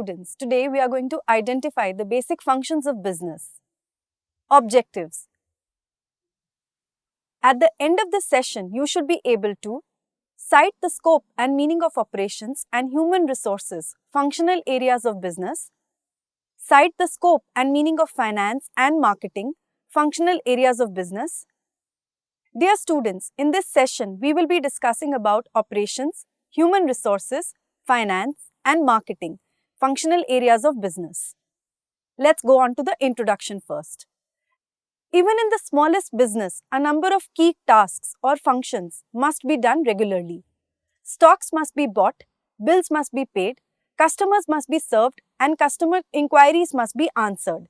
students, today we are going to identify the basic functions of business. Objectives. At the end of this session, you should be able to cite the scope and meaning of operations and human resources, functional areas of business, cite the scope and meaning of finance and marketing, functional areas of business. Dear students, in this session, we will be discussing about operations, human resources, finance and marketing, functional areas of business. Let's go on to the introduction first. Even in the smallest business, a number of key tasks or functions must be done regularly. Stocks must be bought, bills must be paid, customers must be served, and customer inquiries must be answered.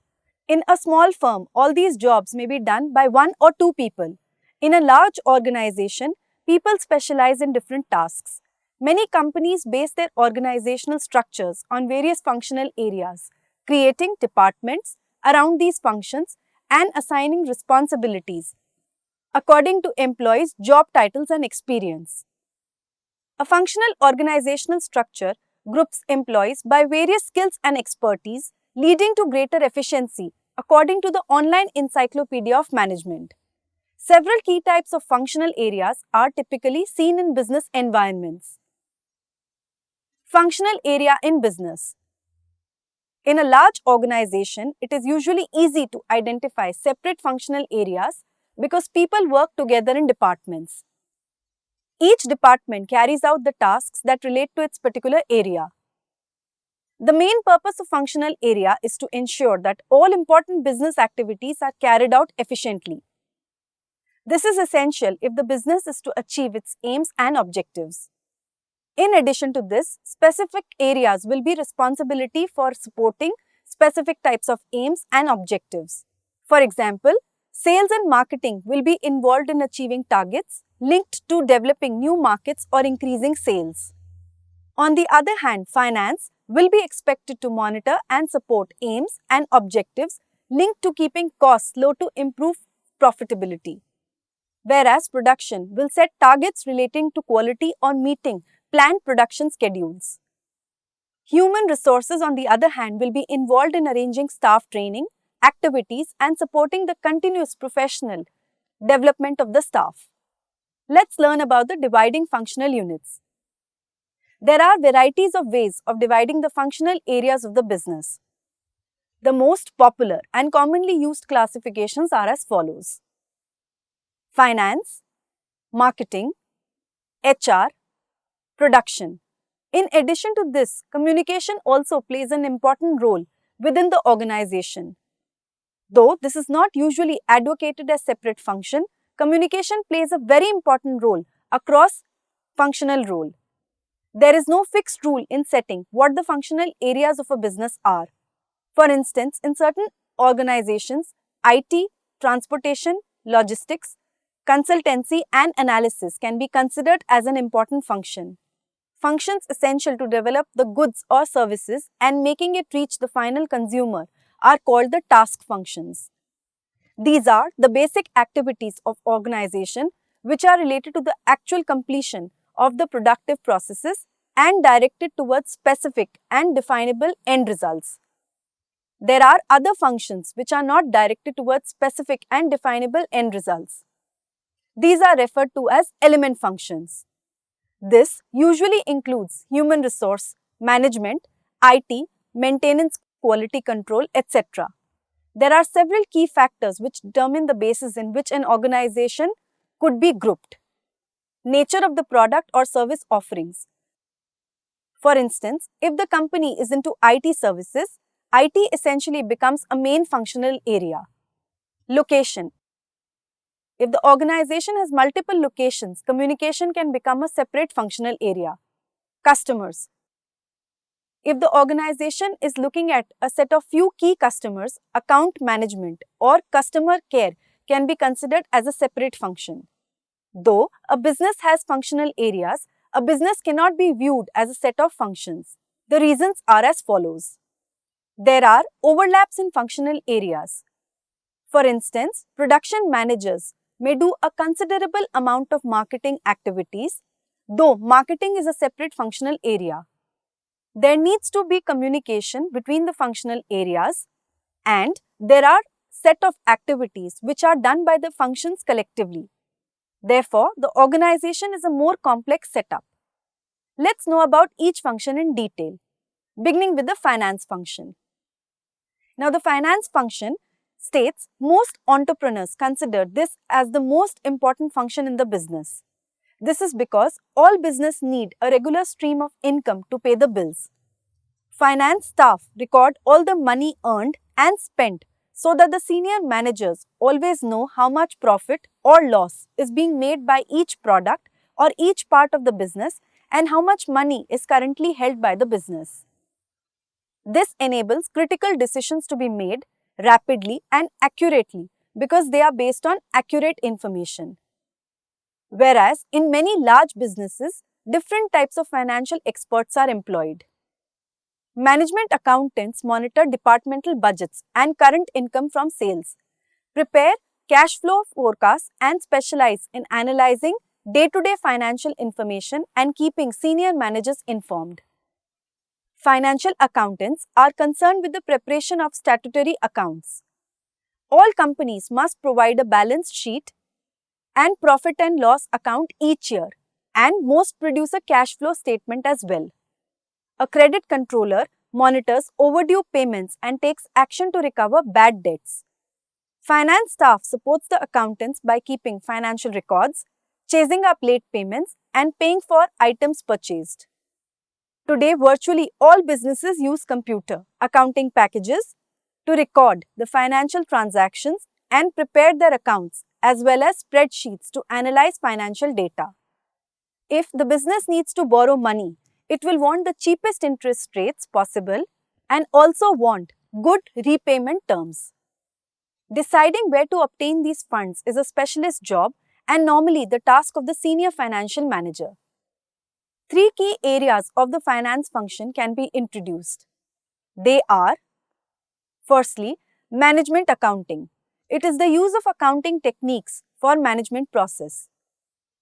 In a small firm, all these jobs may be done by one or two people. In a large organization, people specialize in different tasks. Many companies base their organizational structures on various functional areas, creating departments around these functions and assigning responsibilities according to employees' job titles and experience. A functional organizational structure groups employees by various skills and expertise, leading to greater efficiency according to the online encyclopedia of management. Several key types of functional areas are typically seen in business environments. Functional area in business. In a large organization, it is usually easy to identify separate functional areas because people work together in departments. Each department carries out the tasks that relate to its particular area. The main purpose of functional area is to ensure that all important business activities are carried out efficiently. This is essential if the business is to achieve its aims and objectives. In addition to this, specific areas will be responsibility for supporting specific types of aims and objectives. For example, sales and marketing will be involved in achieving targets linked to developing new markets or increasing sales. On the other hand, finance will be expected to monitor and support aims and objectives linked to keeping costs low to improve profitability. Whereas production will set targets relating to quality or meeting planned production schedules. Human resources, on the other hand, will be involved in arranging staff training, activities, and supporting the continuous professional development of the staff. Let's learn about the dividing functional units. There are varieties of ways of dividing the functional areas of the business. The most popular and commonly used classifications are as follows: finance, marketing, HR, production. In addition to this, communication also plays an important role within the organization. Though this is not usually advocated as separate function, communication plays a very important role across functional role. There is no fixed rule in setting what the functional areas of a business are. For instance, in certain organizations, IT, transportation, logistics, consultancy and analysis can be considered as an important function. Functions essential to develop the goods or services and making it reach the final consumer are called the task functions. These are the basic activities of organization which are related to the actual completion of the productive processes and directed towards specific and definable end results. There are other functions which are not directed towards specific and definable end results. These are referred to as element functions. This usually includes human resource management, IT, maintenance, quality control, etc. There are several key factors which determine the basis in which an organization could be grouped. Nature of the product or service offerings. For instance, if the company is into IT services, IT essentially becomes a main functional area. Location. If the organization has multiple locations, communication can become a separate functional area. Customers. If the organization is looking at a set of few key customers, account management or customer care can be considered as a separate function. Though a business has functional areas, a business cannot be viewed as a set of functions. The reasons are as follows. There are overlaps in functional areas. For instance, production managers may do a considerable amount of marketing activities, though marketing is a separate functional area. There needs to be communication between the functional areas, and there are set of activities which are done by the functions collectively. Therefore, the organization is a more complex setup. Let's know about each function in detail, beginning with the finance function. Now, the finance function states most entrepreneurs consider this as the most important function in the business. This is because all business need a regular stream of income to pay the bills. Finance staff record all the money earned and spent so that the senior managers always know how much profit or loss is being made by each product or each part of the business and how much money is currently held by the business. This enables critical decisions to be made rapidly and accurately because they are based on accurate information. Whereas in many large businesses, different types of financial experts are employed. Management accountants monitor departmental budgets and current income from sales, prepare cash flow forecasts, and specialize in analyzing day-to-day financial information and keeping senior managers informed. Financial accountants are concerned with the preparation of statutory accounts. All companies must provide a balance sheet and profit and loss account each year, and most produce a cash flow statement as well. A credit controller monitors overdue payments and takes action to recover bad debts. Finance staff supports the accountants by keeping financial records, chasing up late payments, and paying for items purchased. Today, virtually all businesses use computer accounting packages to record the financial transactions and prepare their accounts, as well as spreadsheets to analyze financial data. If the business needs to borrow money, it will want the cheapest interest rates possible and also want good repayment terms. Deciding where to obtain these funds is a specialist job and normally the task of the senior financial manager. Three key areas of the finance function can be introduced. They are: firstly, management accounting. It is the use of accounting techniques for management process.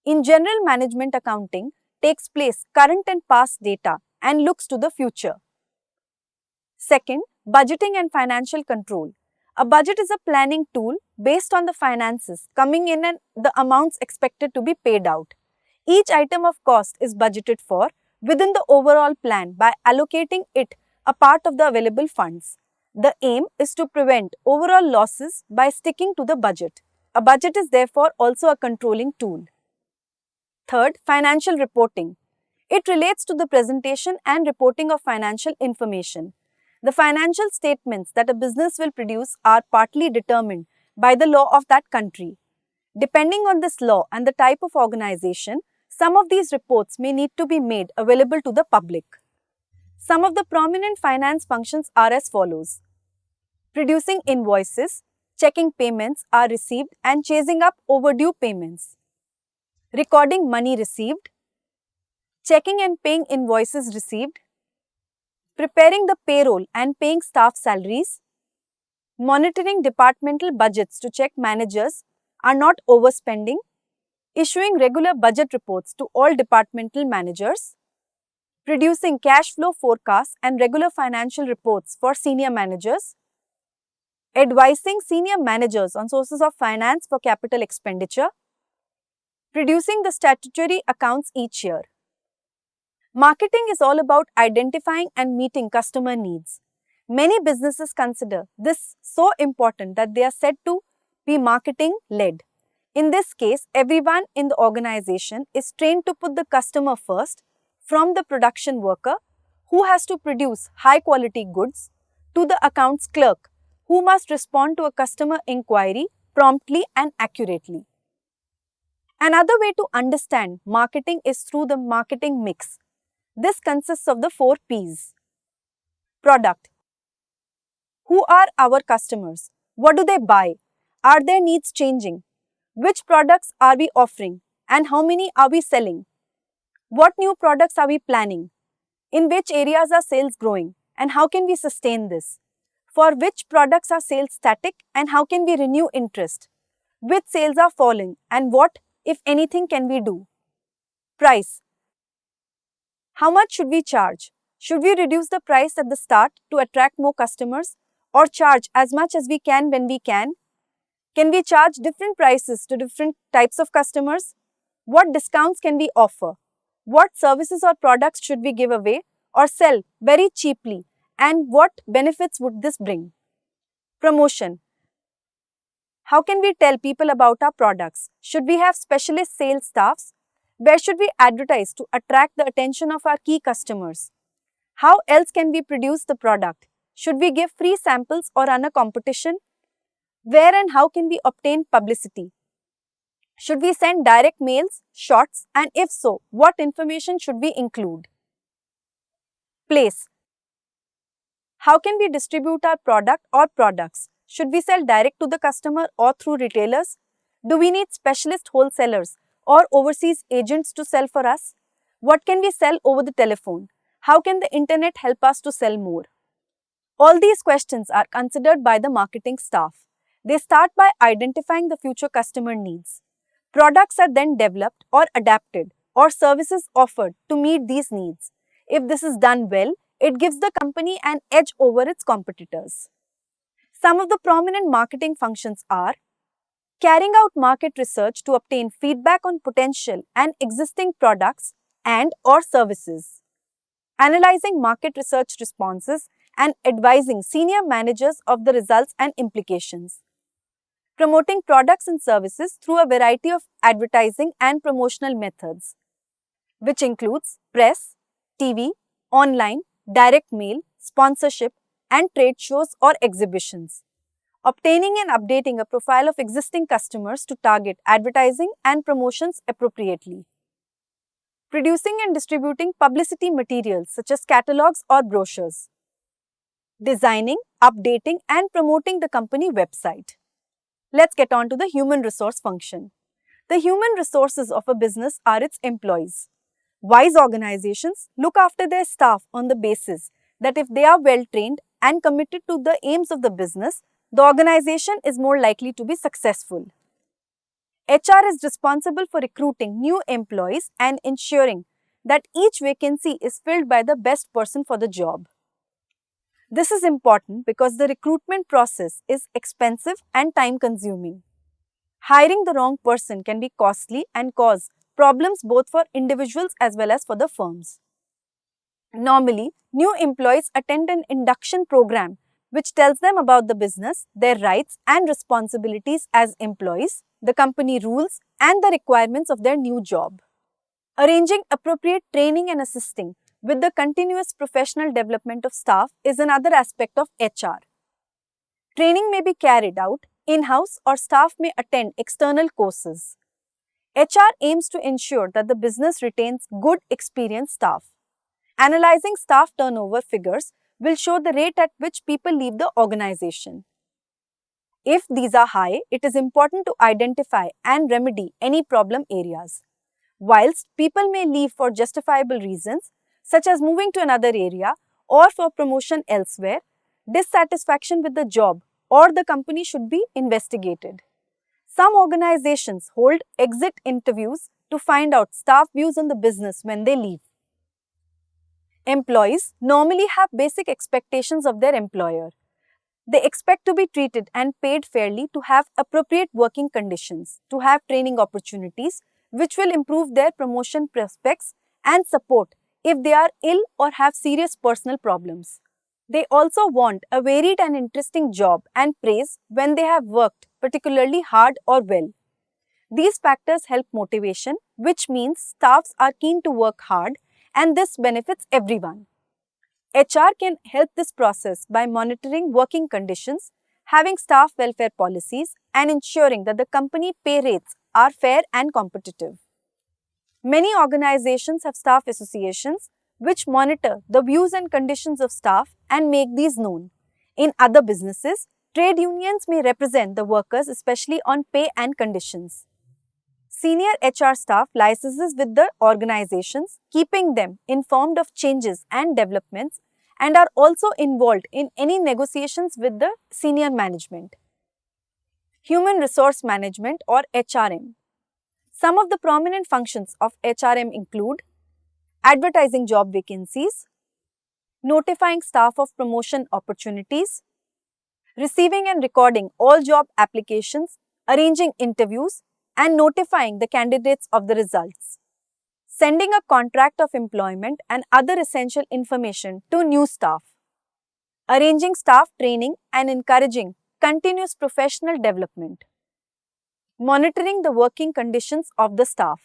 In general, management accounting takes place current and past data and looks to the future. Second, budgeting and financial control. A budget is a planning tool based on the finances coming in and the amounts expected to be paid out. Each item of cost is budgeted for within the overall plan by allocating it a part of the available funds. The aim is to prevent overall losses by sticking to the budget. A budget is therefore also a controlling tool. Third, financial reporting. It relates to the presentation and reporting of financial information. The financial statements that a business will produce are partly determined by the law of that country. Depending on this law and the type of organization, some of these reports may need to be made available to the public. Some of the prominent finance functions are as follows: producing invoices, checking payments are received and chasing up overdue payments; recording money received; checking and paying invoices received; preparing the payroll and paying staff salaries; monitoring departmental budgets to check managers are not overspending; issuing regular budget reports to all departmental managers; producing cash flow forecasts and regular financial reports for senior managers; advising senior managers on sources of finance for capital expenditure; producing the statutory accounts each year. Marketing is all about identifying and meeting customer needs. Many businesses consider this so important that they are said to be marketing-led. In this case, everyone in the organization is trained to put the customer first, from the production worker who has to produce high-quality goods to the accounts clerk who must respond to a customer inquiry promptly and accurately. Another way to understand marketing is through the marketing mix. This consists of the 4 P's. Product. Who are our customers? What do they buy? Are their needs changing? Which products are we offering? And how many are we selling? What new products are we planning? In which areas are sales growing? And how can we sustain this? For which products are sales static? And how can we renew interest? Which sales are falling? And what, if anything, can we do? Price. How much should we charge? Should we reduce the price at the start to attract more customers or charge as much as we can when we can? Can we charge different prices to different types of customers? What discounts can we offer? What services or products should we give away or sell very cheaply? And what benefits would this bring? Promotion. How can we tell people about our products? Should we have specialist sales staffs? Where should we advertise to attract the attention of our key customers? How else can we produce the product? Should we give free samples or run a competition? Where and how can we obtain publicity? Should we send direct mails, shots, and if so, what information should we include? Place. How can we distribute our product or products? Should we sell direct to the customer or through retailers? Do we need specialist wholesalers or overseas agents to sell for us? What can we sell over the telephone? How can the internet help us to sell more? All these questions are considered by the marketing staff. They start by identifying the future customer needs. Products are then developed or adapted or services offered to meet these needs. If this is done well, it gives the company an edge over its competitors. Some of the prominent marketing functions are carrying out market research to obtain feedback on potential and existing products and or services, analyzing market research responses and advising senior managers of the results and implications, promoting products and services through a variety of advertising and promotional methods, which includes press, TV, online, direct mail, sponsorship, and trade shows or exhibitions, obtaining and updating a profile of existing customers to target advertising and promotions appropriately, producing and distributing publicity materials such as catalogs or brochures, designing, updating, and promoting the company website. Let's get on to the human resource function. The human resources of a business are its employees. Wise organizations look after their staff on the basis that if they are well trained and committed to the aims of the business, the organization is more likely to be successful. HR is responsible for recruiting new employees and ensuring that each vacancy is filled by the best person for the job. This is important because the recruitment process is expensive and time-consuming. Hiring the wrong person can be costly and cause problems both for individuals as well as for the firms. Normally, new employees attend an induction program which tells them about the business, their rights and responsibilities as employees, the company rules, and the requirements of their new job. Arranging appropriate training and assisting with the continuous professional development of staff is another aspect of HR. Training may be carried out in-house or staff may attend external courses. HR aims to ensure that the business retains good, experienced staff. Analyzing staff turnover figures will show the rate at which people leave the organization. If these are high, it is important to identify and remedy any problem areas. Whilst people may leave for justifiable reasons, such as moving to another area or for promotion elsewhere, dissatisfaction with the job or the company should be investigated. Some organizations hold exit interviews to find out staff views on the business when they leave. Employees normally have basic expectations of their employer. They expect to be treated and paid fairly, to have appropriate working conditions, to have training opportunities which will improve their promotion prospects, and support if they are ill or have serious personal problems. They also want a varied and interesting job and praise when they have worked particularly hard or well. These factors help motivation, which means staffs are keen to work hard, and this benefits everyone. HR can help this process by monitoring working conditions, having staff welfare policies, and ensuring that the company pay rates are fair and competitive. Many organizations have staff associations which monitor the views and conditions of staff and make these known. In other businesses, trade unions may represent the workers, especially on pay and conditions. Senior HR staff liaises with the organizations, keeping them informed of changes and developments, and are also involved in any negotiations with the senior management. Human Resource Management or HRM. Some of the prominent functions of HRM include advertising job vacancies, notifying staff of promotion opportunities, receiving and recording all job applications, arranging interviews, and notifying the candidates of the results, sending a contract of employment and other essential information to new staff, arranging staff training and encouraging continuous professional development, monitoring the working conditions of the staff,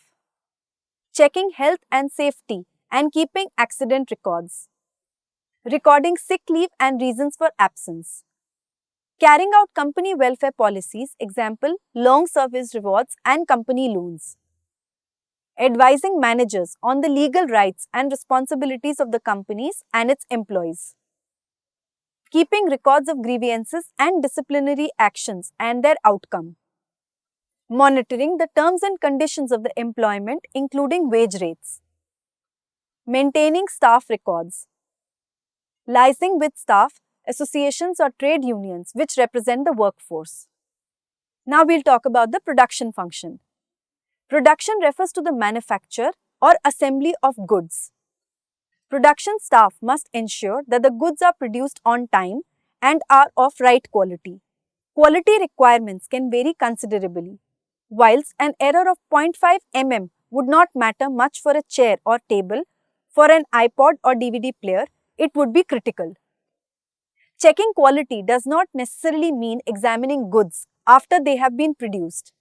checking health and safety and keeping accident records, recording sick leave and reasons for absence, carrying out company welfare policies, example, long service rewards and company loans, advising managers on the legal rights and responsibilities of the companies and its employees, keeping records of grievances and disciplinary actions and their outcome, monitoring the terms and conditions of the employment including wage rates, maintaining staff records, liaising with staff associations or trade unions which represent the workforce. Now we'll talk about the production function. Production refers to the manufacture or assembly of goods. Production staff must ensure that the goods are produced on time and are of right quality. Quality requirements can vary considerably. Whilst an error of 0.5 mm would not matter much for a chair or table, for an iPod or DVD player, it would be critical. Checking quality does not necessarily mean examining goods after they have been produced.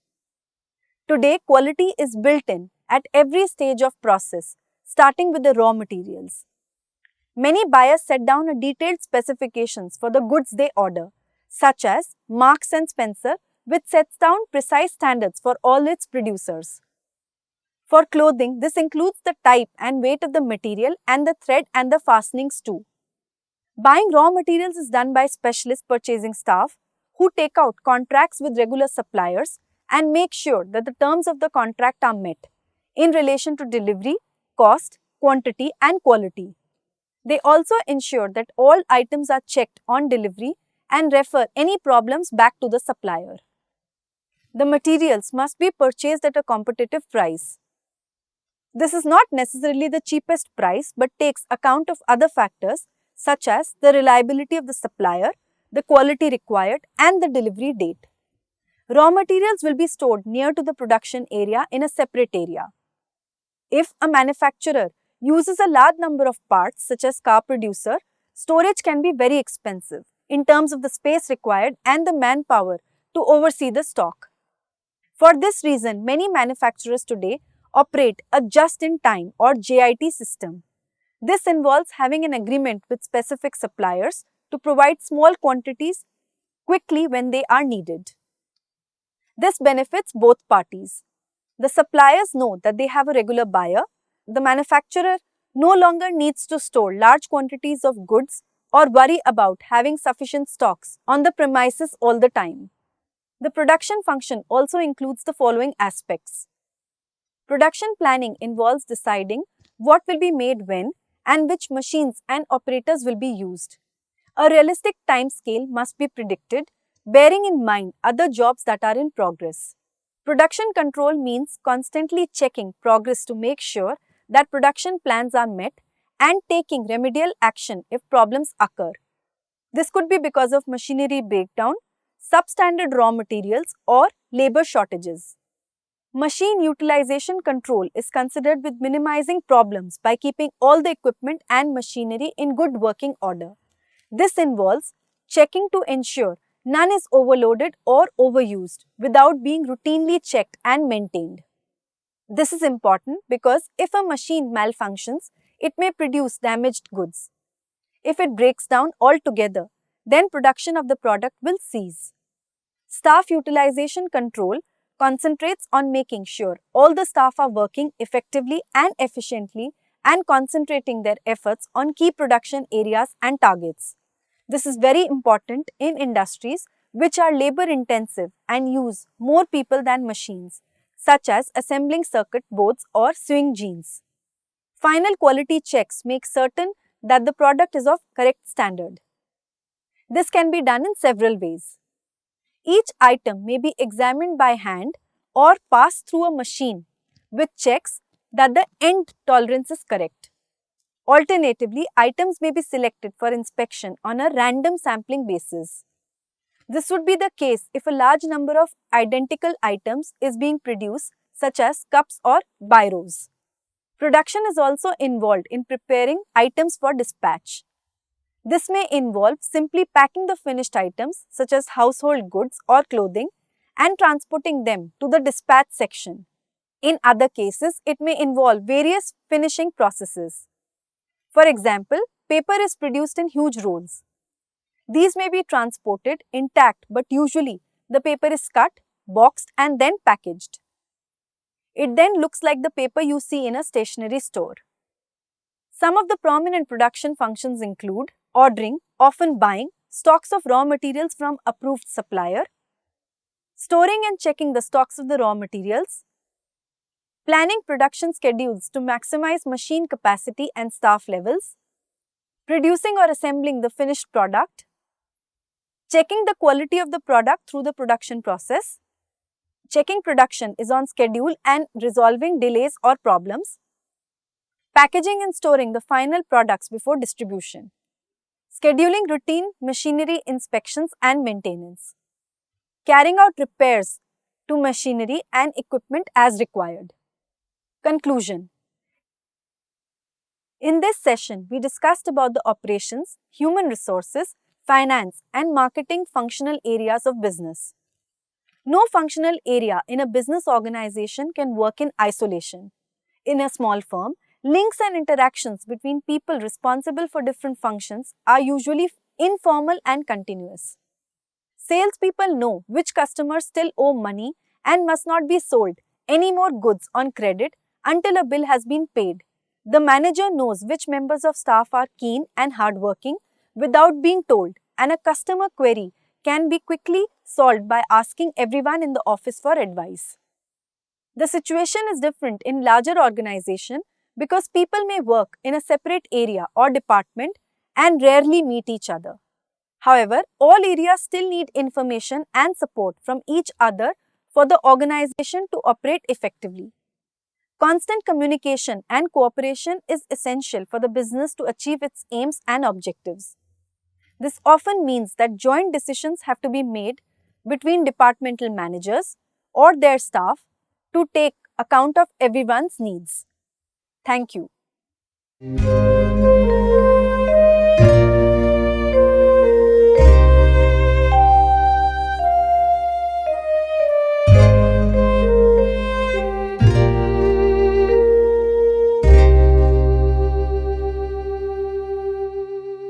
Today, quality is built in at every stage of process, starting with the raw materials. Many buyers set down a detailed specifications for the goods they order, such as Marks & Spencer, which sets down precise standards for all its producers. For clothing, this includes the type and weight of the material and the thread and the fastenings too. Buying raw materials is done by specialist purchasing staff who take out contracts with regular suppliers and make sure that the terms of the contract are met in relation to delivery, cost, quantity and quality. They also ensure that all items are checked on delivery and refer any problems back to the supplier. The materials must be purchased at a competitive price. This is not necessarily the cheapest price but takes account of other factors such as the reliability of the supplier, the quality required and the delivery date. Raw materials will be stored near to the production area in a separate area. If a manufacturer uses a large number of parts such as car producer, storage can be very expensive in terms of the space required and the manpower to oversee the stock. For this reason, many manufacturers today operate a just-in-time or JIT system. This involves having an agreement with specific suppliers to provide small quantities quickly when they are needed. This benefits both parties. The suppliers know that they have a regular buyer. The manufacturer no longer needs to store large quantities of goods or worry about having sufficient stocks on the premises all the time. The production function also includes the following aspects. Production planning involves deciding what will be made when and which machines and operators will be used. A realistic time scale must be predicted, bearing in mind other jobs that are in progress. Production control means constantly checking progress to make sure that production plans are met and taking remedial action if problems occur. This could be because of machinery breakdown, substandard raw materials, or labor shortages. Machine utilization control is considered with minimizing problems by keeping all the equipment and machinery in good working order. This involves checking to ensure none is overloaded or overused without being routinely checked and maintained. This is important because if a machine malfunctions, it may produce damaged goods. If it breaks down altogether, then production of the product will cease. Staff utilization control concentrates on making sure all the staff are working effectively and efficiently and concentrating their efforts on key production areas and targets. This is very important in industries which are labor intensive and use more people than machines, such as assembling circuit boards or sewing jeans. Final quality checks make certain that the product is of correct standard. This can be done in several ways. Each item may be examined by hand or passed through a machine which checks that the end tolerance is correct. Alternatively, items may be selected for inspection on a random sampling basis. This would be the case if a large number of identical items is being produced, such as cups or biros. Production is also involved in preparing items for dispatch. This may involve simply packing the finished items, such as household goods or clothing, and transporting them to the dispatch section. In other cases, it may involve various finishing processes. For example, paper is produced in huge rolls. These may be transported intact, but usually the paper is cut, boxed, and then packaged. It then looks like the paper you see in a stationery store. Some of the prominent production functions include ordering, often buying, stocks of raw materials from approved supplier, storing and checking the stocks of the raw materials, planning production schedules to maximize machine capacity and staff levels, producing or assembling the finished product, checking the quality of the product through the production process, checking production is on schedule and resolving delays or problems, packaging and storing the final products before distribution, scheduling routine machinery inspections and maintenance, carrying out repairs to machinery and equipment as required. Conclusion. In this session, we discussed about the operations, human resources, finance, and marketing functional areas of business. No functional area in a business organization can work in isolation. In a small firm, links and interactions between people responsible for different functions are usually informal and continuous. Salespeople know which customers still owe money and must not be sold any more goods on credit until a bill has been paid. The manager knows which members of staff are keen and hardworking without being told, and a customer query can be quickly solved by asking everyone in the office for advice. The situation is different in larger organizations because people may work in a separate area or department and rarely meet each other. However, all areas still need information and support from each other for the organization to operate effectively. Constant communication and cooperation is essential for the business to achieve its aims and objectives. This often means that joint decisions have to be made between departmental managers or their staff to take account of everyone's needs. Thank you.